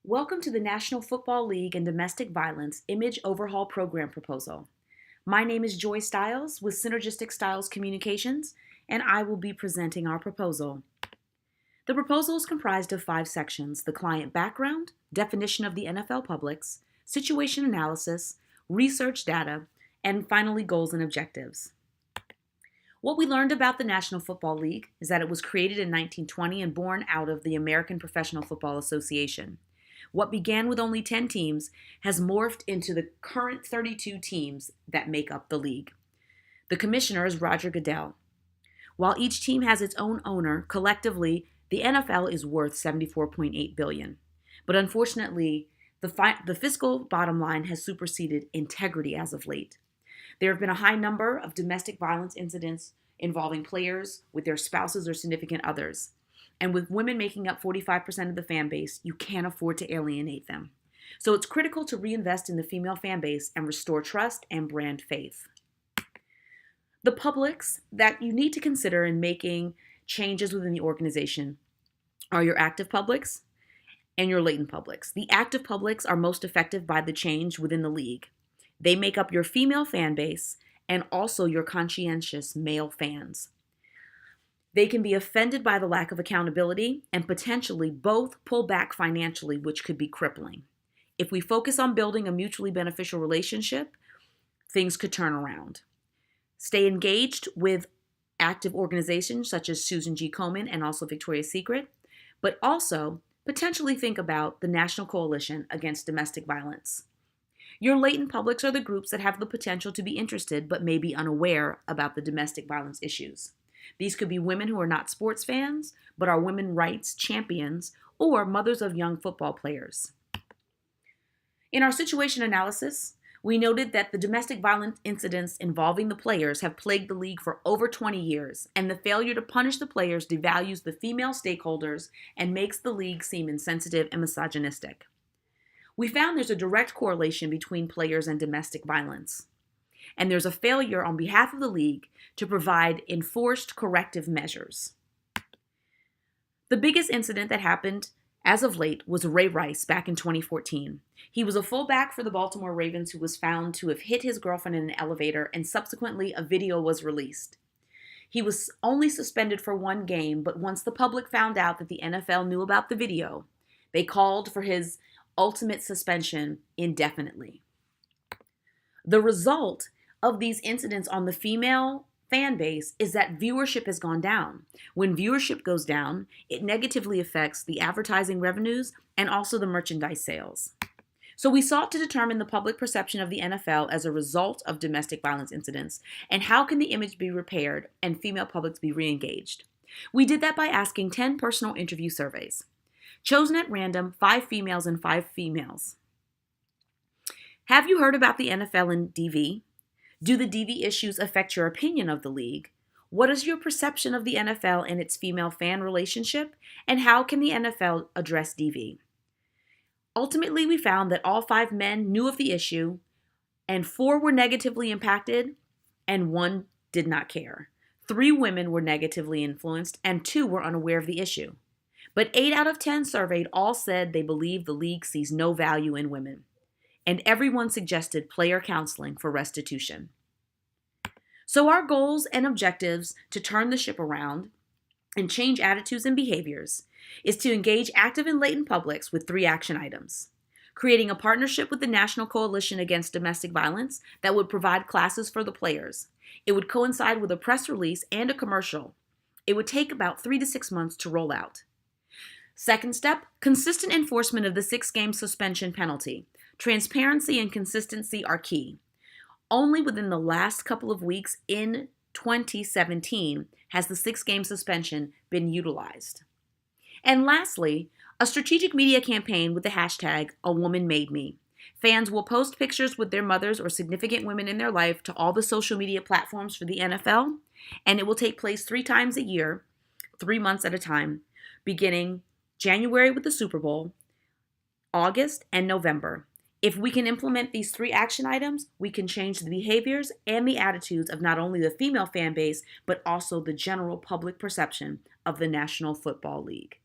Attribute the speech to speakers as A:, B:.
A: Welcome to the National Football League and Domestic Violence Image Overhaul Program Proposal. My name is Joy Stiles with Synergistic Styles Communications, and I will be presenting our proposal. The proposal is comprised of 5 sections: the client background, definition of the NFL publics, situation analysis, research data, and finally goals and objectives. What we learned about the National Football League is that it was created in 1920 and born out of the American Professional Football Association. What began with only 10 teams has morphed into the current 32 teams that make up the league. The commissioner is Roger Goodell. While each team has its own owner, collectively, the NFL is worth $74.8 billion. But unfortunately, the fiscal bottom line has superseded integrity as of late. There have been a high number of domestic violence incidents involving players with their spouses or significant others. And with women making up 45% of the fan base, you can't afford to alienate them. So it's critical to reinvest in the female fan base and restore trust and brand faith. The publics that you need to consider in making changes within the organization are your active publics and your latent publics. The active publics are most affected by the change within the league. They make up your female fan base and also your conscientious male fans. They can be offended by the lack of accountability and potentially both pull back financially, which could be crippling. If we focus on building a mutually beneficial relationship, things could turn around. Stay engaged with active organizations such as Susan G. Komen and also Victoria's Secret, but also potentially think about the National Coalition Against Domestic Violence. Your latent publics are the groups that have the potential to be interested but may be unaware about the domestic violence issues. These could be women who are not sports fans, but are women's rights champions, or mothers of young football players. In our situation analysis, we noted that the domestic violence incidents involving the players have plagued the league for over 20 years, and the failure to punish the players devalues the female stakeholders and makes the league seem insensitive and misogynistic. We found there's a direct correlation between players and domestic violence. And there's a failure on behalf of the league to provide enforced corrective measures. The biggest incident that happened as of late was Ray Rice back in 2014. He was a fullback for the Baltimore Ravens who was found to have hit his girlfriend in an elevator, and subsequently a video was released. He was only suspended for 1 game, but once the public found out that the NFL knew about the video, they called for his ultimate suspension indefinitely. The result of these incidents on the female fan base is that viewership has gone down. When viewership goes down, it negatively affects the advertising revenues and also the merchandise sales. So we sought to determine the public perception of the NFL as a result of domestic violence incidents and how can the image be repaired and female publics be re-engaged. We did that by asking 10 personal interview surveys. Chosen at random, 5 females and 5 females. Have you heard about the NFL and DV? Do the DV issues affect your opinion of the league? What is your perception of the NFL and its female fan relationship? And how can the NFL address DV? Ultimately, we found that all 5 men knew of the issue, and 4 were negatively impacted, and 1 did not care. 3 women were negatively influenced, and 2 were unaware of the issue. But 8 out of 10 surveyed all said they believe the league sees no value in women. And everyone suggested player counseling for restitution. So our goals and objectives to turn the ship around and change attitudes and behaviors is to engage active and latent publics with 3 action items. Creating a partnership with the National Coalition Against Domestic Violence that would provide classes for the players. It would coincide with a press release and a commercial. It would take about 3 to 6 months to roll out. Second step, consistent enforcement of the 6-game suspension penalty. Transparency and consistency are key. Only within the last couple of weeks in 2017 has the 6-game suspension been utilized. And lastly, a strategic media campaign with the hashtag #AWomanMadeMe. Fans will post pictures with their mothers or significant women in their life to all the social media platforms for the NFL, and it will take place 3 times a year, 3 months at a time, beginning January with the Super Bowl, August, and November. If we can implement these 3 action items, we can change the behaviors and the attitudes of not only the female fan base, but also the general public perception of the National Football League.